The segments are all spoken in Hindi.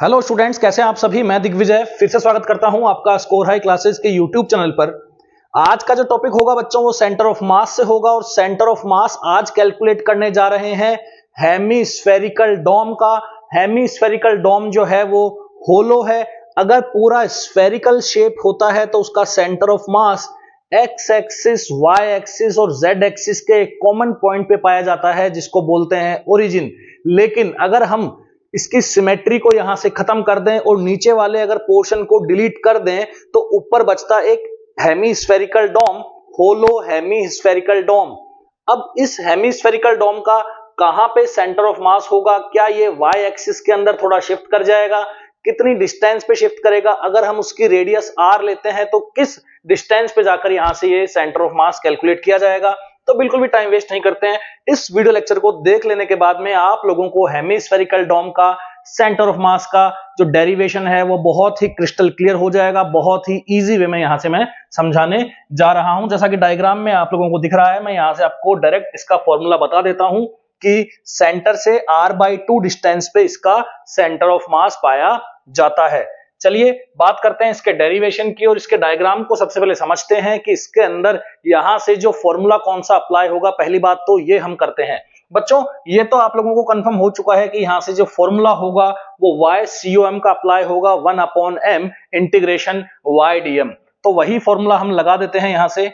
हेलो स्टूडेंट्स, कैसे हैं आप सभी। मैं दिग्विजय फिर से स्वागत करता हूं आपका स्कोर हाई क्लासेस के यूट्यूब चैनल पर। आज का जो टॉपिक होगा बच्चों वो सेंटर ऑफ मास से होगा और सेंटर ऑफ मास आज कैलकुलेट करने जा रहे हैं हेमीस्फेरिकल डोम का। हेमीस्फेरिकल डोम जो है वो होलो है। अगर पूरा स्फेरिकल शेप होता है तो उसका centre of mass x axis, y axis और जेड एक्सिस के एक कॉमन पॉइंट पे पाया जाता है जिसको बोलते हैं ओरिजिन। लेकिन अगर हम इसकी सिमेट्री को यहां से खत्म कर दें और नीचे वाले अगर पोर्शन को डिलीट कर दें तो ऊपर बचता एक हेमीस्फेरिकल डोम, होलो हेमीस्फेरिकल डोम। अब इस हेमीस्फेरिकल डोम का कहां पे सेंटर ऑफ मास होगा? क्या ये वाई एक्सिस के अंदर थोड़ा शिफ्ट कर जाएगा? कितनी डिस्टेंस पे शिफ्ट करेगा? अगर हम उसकी रेडियस आर लेते हैं तो किस डिस्टेंस पे जाकर यहां से ये सेंटर ऑफ मास कैलकुलेट किया जाएगा? तो बिल्कुल भी टाइम वेस्ट नहीं करते हैं। इस वीडियो लेक्चर को देख लेने के बाद में आप लोगों को हेमीस्फेरिकल डोम का सेंटर ऑफ मास का जो डेरिवेशन है वो बहुत ही क्रिस्टल क्लियर हो जाएगा। बहुत ही इजी वे में यहां से मैं समझाने जा रहा हूं। जैसा कि डायग्राम में आप लोगों को दिख रहा है, मैं यहां से आपको डायरेक्ट इसका फॉर्मूला बता देता हूं कि सेंटर से r/2 डिस्टेंस पे इसका सेंटर ऑफ मास पाया जाता है। चलिए बात करते हैं इसके डेरिवेशन की और इसके डायग्राम को सबसे पहले समझते हैं कि इसके अंदर यहां से जो फॉर्मूला कौन सा अप्लाई होगा। पहली बात तो ये हम करते हैं बच्चों, ये तो आप लोगों को कंफर्म हो चुका है कि यहां से जो फॉर्मूला होगा वो YCOM का अप्लाई होगा 1/m इंटीग्रेशन YDM। तो वही फॉर्मूला हम लगा देते हैं यहां से।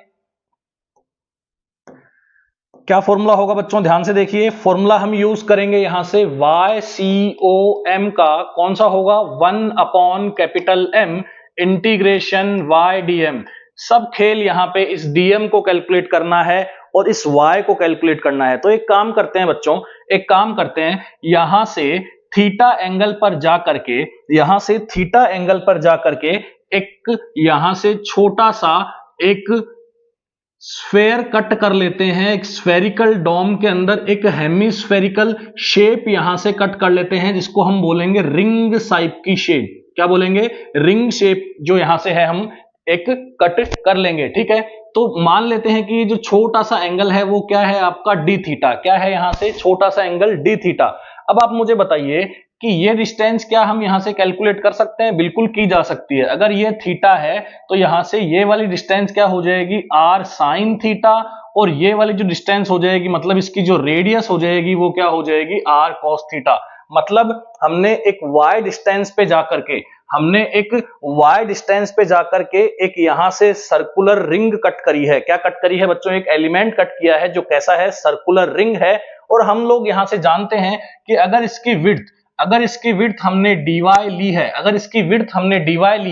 क्या फॉर्मूला होगा बच्चों? ध्यान से देखिए, फॉर्मूला हम यूज करेंगे यहां से YCOM का। कौन सा होगा? 1/M integration YDM। सब खेल यहां पे इस DM को कैलकुलेट करना है और इस Y को कैलकुलेट करना है। तो एक काम करते हैं बच्चों, एक काम करते हैं, यहां से थीटा एंगल पर जा करके, यहां से थीटा एंगल पर जा करके एक यहां से छोटा सा एक स्फेयर कट कर लेते हैं। एक स्फेरिकल डोम के अंदर एक हेमीस्फेरिकल शेप यहां से कट कर लेते हैं जिसको हम बोलेंगे रिंग शाइप की शेप। क्या बोलेंगे? रिंग शेप जो यहां से है हम एक कट कर लेंगे। ठीक है, तो मान लेते हैं कि जो छोटा सा एंगल है वो क्या है आपका? D theta. क्या है यहां से? छोटा सा एंगल डी थीटा। अब आप मुझे बताइए कि ये डिस्टेंस क्या हम यहां से कैलकुलेट कर सकते हैं? बिल्कुल की जा सकती है। अगर ये थीटा है तो यहां से ये वाली डिस्टेंस क्या हो जाएगी? R sine theta. और ये वाली जो डिस्टेंस हो जाएगी, मतलब इसकी जो रेडियस हो जाएगी वो क्या हो जाएगी? R cos theta. मतलब हमने एक y डिस्टेंस पे जाकर के एक यहां से सर्कुलर रिंग कट करी है। क्या कट करी है बच्चों? एक एलिमेंट कट किया है जो कैसा है? सर्कुलर रिंग है। और हम लोग यहां से जानते हैं कि अगर इसकी विड्थ हमने dy ली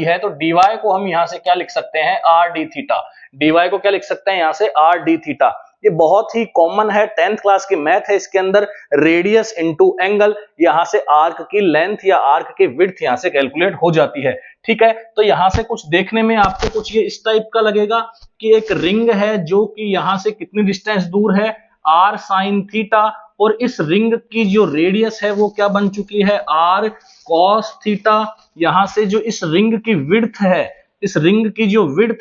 है, तो dy को हम यहां से क्या लिख सकते हैं? r d theta. dy को क्या लिख सकते हैं यहां से? r d theta. ये बहुत ही कॉमन है, 10th क्लास की मैथ है। इसके अंदर रेडियस इनटू एंगल, यहां से आर्क की लेंथ या आर्क की विड्थ यहां से कैलकुलेट हो जाती है। ठीक है, तो यहां से कुछ देखने में आपको कुछ ये इस टाइप का लगेगा कि एक रिंग है जो कि यहां से कितनी डिस्टेंस दूर है? r sign theta. और इस रिंग की जो रेडियस है वो क्या बन चुकी है? r cos theta. यहां से जो इस रिंग की विड्थ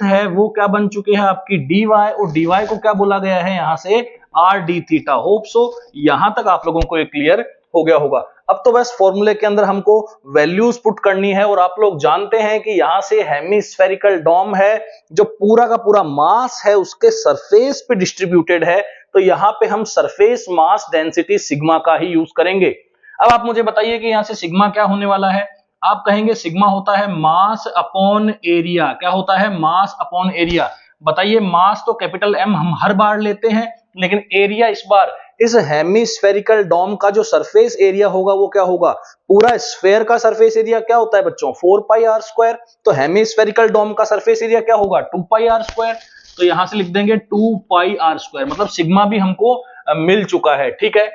है, वो क्या बन चुकी है? आपकी dy। और dy को क्या बोला गया है यहां से? r d theta. Hope so यहां तक आप लोगों को ये क्लियर हो गया होगा। अब तो बस फॉर्मूले के अंदर हमको वैल्यूज पुट करनी है। और आप लोग जानते हैं कि यहां से हेमीस्फेरिकल डोम है, जो पूरा का पूरा मास है उसके सरफेस पे डिस्ट्रीब्यूटेड है। तो यहां पे हम सरफेस मास डेंसिटी सिग्मा का ही यूज करेंगे। अब आप मुझे बताइए कि यहां से सिग्मा क्या होने वाला है? आप कहेंगे सिग्मा होता है मास अपॉन एरिया। क्या होता है? Mass upon area. बताइए, मास तो कैपिटल M हम हर बार लेते हैं, लेकिन एरिया इस बार इस हेमीस्फेरिकल डोम का जो सरफेस एरिया होगा वो क्या होगा? पूरा स्फेयर का सरफेस एरिया क्या होता है बच्चों? 4πr²। तो हेमीस्फेरिकल डोम का सरफेस एरिया क्या होगा? 2πr²। तो यहां से लिख देंगे 2πr²। मतलब सिग्मा भी हमको मिल चुका है। ठीक है,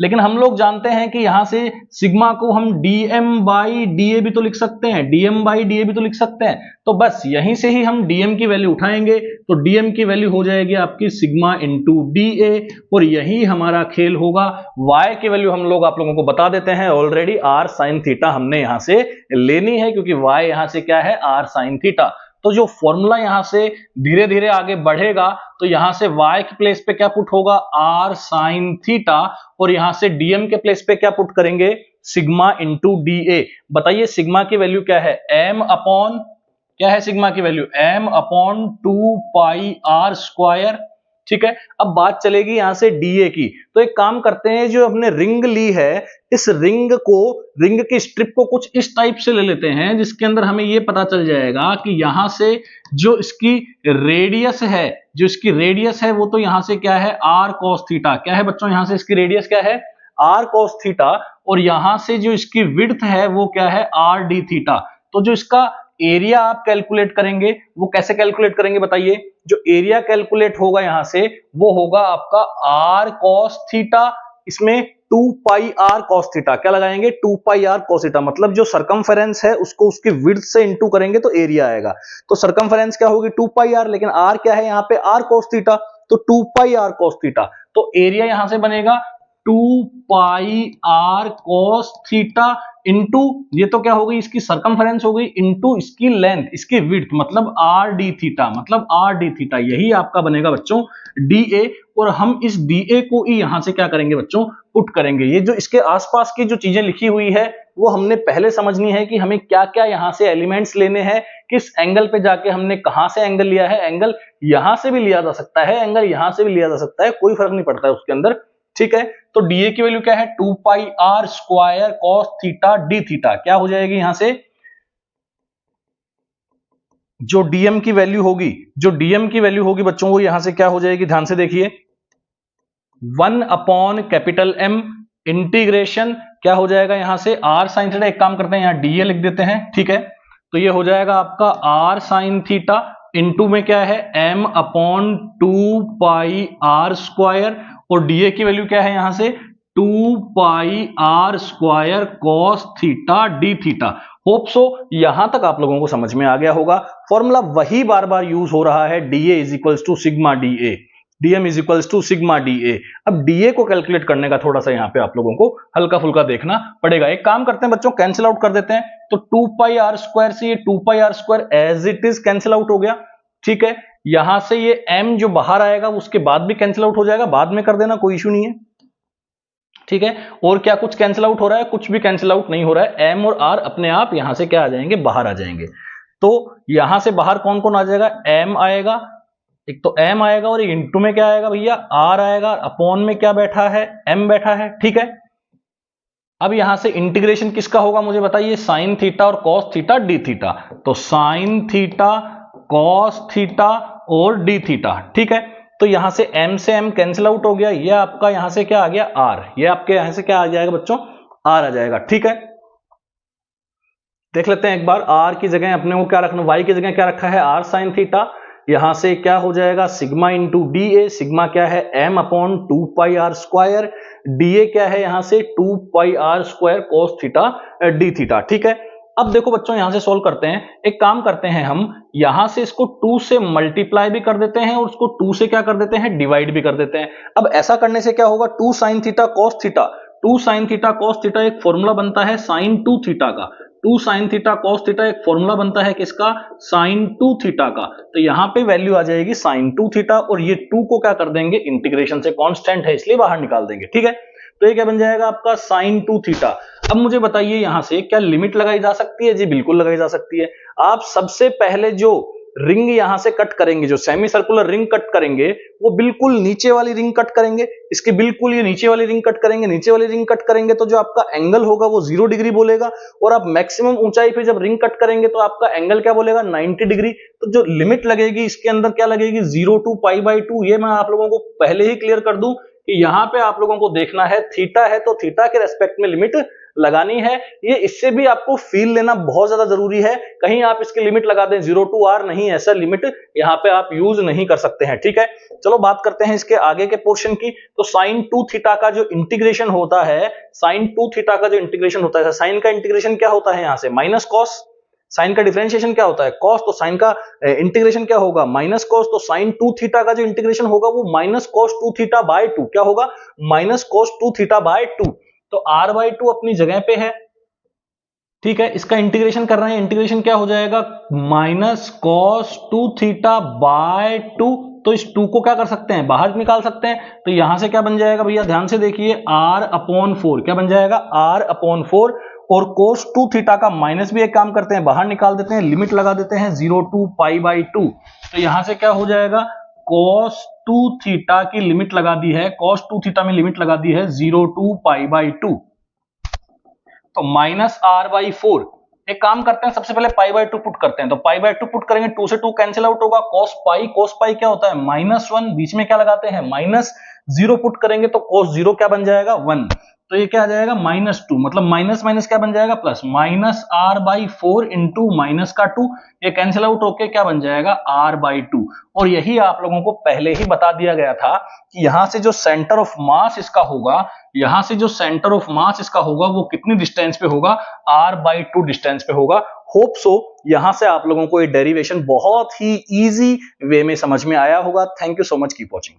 लेकिन हम लोग जानते हैं कि यहां से सिग्मा को हम dm/da भी तो लिख सकते हैं। तो बस यहीं से ही हम dm की वैल्यू उठाएंगे। तो dm की वैल्यू हो जाएगी आपकी सिग्मा इंटू da। और यही हमारा खेल होगा। y की वैल्यू हम लोग आप लोगों को बता देते हैं ऑलरेडी, r साइन थीटा हमने यहां से लेनी है, क्योंकि y यहां से क्या है? r sine theta. तो जो फॉर्मूला यहां से धीरे धीरे आगे बढ़ेगा तो यहां से y के प्लेस पे क्या पुट होगा? r sign theta. और यहां से dm के प्लेस पे क्या पुट करेंगे? सिग्मा इंटू डी ए। बताइए सिग्मा की वैल्यू क्या है, एम अपॉन, क्या है सिग्मा की वैल्यू, एम अपॉन 2 पाई r स्क्वायर। ठीक है, अब बात चलेगी यहां से डीए की। तो एक काम करते हैं, जो हमने रिंग ली है, इस रिंग की स्ट्रिप को कुछ इस टाइप से ले लेते हैं, जिसके अंदर हमें यह पता चल जाएगा कि यहां से जो इसकी रेडियस है, वो तो यहां से क्या है, आर कॉस थीटा। क्या है बच्चों, यहां से इसकी रेडियस क्या है, आर कॉस थीटा, और यहां से जो इसकी विड्थ है वो क्या है, आर डी थीटा। तो जो इसका एरिया आप कैलकुलेट करेंगे, वो कैसे कैलकुलेट करेंगे बताइए। जो एरिया कैलकुलेट होगा यहां से, वो होगा आपका आर कॉस थीटा, इसमें 2 पाई आर कॉस थीटा, क्या लगाएंगे, 2 पाई आर कॉस थीटा। मतलब जो सरकमफेरेंस है उसको उसकी विड्थ से इंटू करेंगे तो एरिया आएगा। तो सरकमफेरेंस क्या होगी, 2 पाई आर, लेकिन आर क्या है यहाँ पे, आर कॉस थीटा, तो 2 पाई आर कॉस थीटा। तो एरिया यहां से बनेगा 2 pi are cos theta into, ये तो क्या हो गई, इसकी सरकमफेरेंस हो गई, इंटू इसकी लेंथ, इसकी विड्थ, मतलब आर डी थीटा, यही आपका बनेगा बच्चों डी ए। और हम इस डी ए को ही यहां से क्या करेंगे बच्चों, पुट करेंगे। ये जो इसके आसपास की जो चीजें लिखी हुई है, वो हमने पहले समझनी है कि हमें क्या क्या यहां से एलिमेंट्स लेने हैं, किस एंगल पे जाके हमने कहां से एंगल लिया है। एंगल यहां से भी लिया जा सकता है, एंगल यहां से भी लिया जा सकता है, कोई फर्क नहीं पड़ता है उसके अंदर। ठीक है, तो डीए की वैल्यू क्या है, 2 pi r square cos theta d theta. क्या हो जाएगी यहां से, जो डीएम की वैल्यू होगी बच्चों, वो यहां से क्या हो जाएगी, ध्यान से देखिए, 1 अपॉन कैपिटल एम इंटीग्रेशन, क्या हो जाएगा यहां से, आर साइन थीटा। एक काम करते हैं, यहां डीए लिख देते हैं। ठीक है, तो ये हो जाएगा आपका आर साइन थीटा, इंटू में क्या है, m upon 2 pi r square, और डीए की वैल्यू क्या है यहां से, 2 pi r square cos theta d theta. Hope so यहां तक आप लोगों को समझ में आ गया होगा। फॉर्मूला वही बार बार यूज हो रहा है, DA is equals to sigma D A, DM is equals to sigma D A. अब डीए को कैलकुलेट करने का थोड़ा सा यहां पे आप लोगों को हल्का फुल्का देखना पड़ेगा। एक काम करते हैं बच्चों, कैंसिल आउट कर देते हैं। तो 2 पाई आर स्क्वायर से ये 2 pi r square as it is cancel out हो गया। ठीक है, यहां से ये m जो बाहर आएगा उसके बाद भी कैंसिल आउट हो जाएगा, बाद में कर देना, कोई इशू नहीं है। ठीक है, और क्या कुछ कैंसिल आउट हो रहा है, कुछ भी कैंसिल आउट नहीं हो रहा है। m और r अपने आप यहां से क्या आ जाएंगे, बाहर आ जाएंगे। तो यहां से बाहर कौन कौन आ जाएगा, m आएगा, एक तो m आएगा, और इंटू में क्या आएगा भैया, r आएगा, अपॉन में क्या बैठा है, m बैठा है। ठीक है, अब यहां से इंटीग्रेशन किसका होगा मुझे बताइए, साइन थीटा और कॉस थीटा डी थीटा। तो साइन थीटा कॉस थीटा और डी थीटा। ठीक है, तो यहां से m से m कैंसिल आउट हो गया, ये आपका यहां से क्या आ गया, r, ये आपके यहां से क्या आ जाएगा बच्चों, r आ जाएगा। ठीक है, देख लेते हैं एक बार, r की जगह अपने को क्या रखना, y की जगह क्या रखा है, r साइन थीटा, यहां से क्या हो जाएगा, sigma into d A. Sigma क्या है, m upon 2 pi r square, d A क्या है यहां से 2 pi r square cos theta d theta. ठीक है, अब देखो बच्चों, यहां से सोल्व करते हैं। एक काम करते हैं, हम यहां से इसको 2 से मल्टीप्लाई भी कर देते हैं, और उसको 2 से क्या कर देते हैं, डिवाइड भी कर देते हैं। अब ऐसा करने से क्या होगा, 2 sine theta cos theta, 2 sine theta cos theta एक फॉर्मूला बनता है साइन 2 थीटा का, 2 साइन थीटा कॉस थीटा एक फॉर्मूला बनता है किसका, साइन 2 थीटा का। तो यहां पे वैल्यू आ जाएगी साइन 2 थीटा, और ये 2 को क्या कर देंगे, इंटीग्रेशन से, कांस्टेंट है इसलिए बाहर निकाल देंगे। ठीक है, तो ये क्या बन जाएगा आपका साइन 2 थीटा। अब मुझे बताइए यहां से क्या लिमिट लगाई जा सकती है, जी बिल्कुल लगाई जा सकती है। आप सबसे पहले जो रिंग यहां से कट करेंगे, जो सेमी सर्कुलर रिंग कट करेंगे, वो बिल्कुल नीचे वाली रिंग कट करेंगे, इसके बिल्कुल ये नीचे वाली रिंग कट करेंगे। नीचे वाली रिंग कट करेंगे तो जो आपका एंगल होगा वो 0 डिग्री बोलेगा, और आप मैक्सिमम ऊंचाई पे जब रिंग कट करेंगे तो आपका एंगल क्या बोलेगा, 90 डिग्री। तो जो लिमिट लगेगी इसके अंदर क्या लगेगी, 0 टू पाई बाई 2। ये मैं आप लोगों को पहले ही क्लियर कर दूं कि यहां पे आप लोगों को देखना है, थीटा है तो थीटा के रेस्पेक्ट में लिमिट लगानी है। ये इससे भी आपको फील लेना बहुत ज्यादा जरूरी है, कहीं आप इसकी लिमिट लगा दें 0 टू r, नहीं, ऐसा लिमिट यहां पे आप यूज नहीं कर सकते हैं। ठीक है, चलो बात करते हैं इसके आगे के पोर्शन की। तो साइन 2 थीटा का जो इंटीग्रेशन होता है, साइन 2 थीटा का जो इंटीग्रेशन होता है, साइन का इंटीग्रेशन क्या होता है, यहां से माइनस कॉस, साइन का डिफरेंशिएशन क्या होता है, कॉस, तो साइन का इंटीग्रेशन क्या होगा, माइनस कॉस। तो साइन 2 थीटा का जो इंटीग्रेशन होगा वो माइनस कॉस 2 थीटा बाय 2, क्या होगा, माइनस कॉस 2 थीटा बाय 2। तो r बाय 2 अपनी जगह पे है। ठीक है, इसका इंटीग्रेशन कर रहे हैं, इंटीग्रेशन क्या हो जाएगा, माइनस कॉस 2 थीटा बाय 2। तो इस 2 को क्या कर सकते हैं, बाहर निकाल सकते हैं। तो यहां से क्या बन जाएगा भैया, ध्यान से देखिए, r/4 क्या बन जाएगा, r/4। और cos 2 थीटा का माइनस भी एक काम करते हैं, बाहर निकाल देते हैं, लिमिट लगा देते हैं 0 to π/2। तो यहां से क्या हो जाएगा, cos 2 थीटा की लिमिट लगा दी है, cos 2 थीटा में लिमिट लगा दी है 0 to π/2। तो -r/4, एक काम करते हैं, सबसे पहले π/2 पुट करते हैं। तो π/2 पुट करेंगे, 2 से 2 कैंसिल आउट होगा, cos π क्या होता है -1, बीच में क्या लगाते हैं -0 पुट करेंगे तो cos 0 क्या बन जाएगा 1। तो ये क्या आ जाएगा -2, मतलब माइनस माइनस क्या बन जाएगा प्लस, -r/4 इंटू माइनस का 2, ये कैंसिल आउट होके क्या बन जाएगा r/2। और यही आप लोगों को पहले ही बता दिया गया था कि यहां से जो सेंटर ऑफ मास इसका होगा, यहां से जो सेंटर ऑफ मास इसका होगा वो कितनी डिस्टेंस पे होगा, r/2 डिस्टेंस पे होगा। होप सो यहां से आप लोगों को ये डेरिवेशन बहुत ही इजी वे में समझ में आया होगा। Thank you so much, keep watching.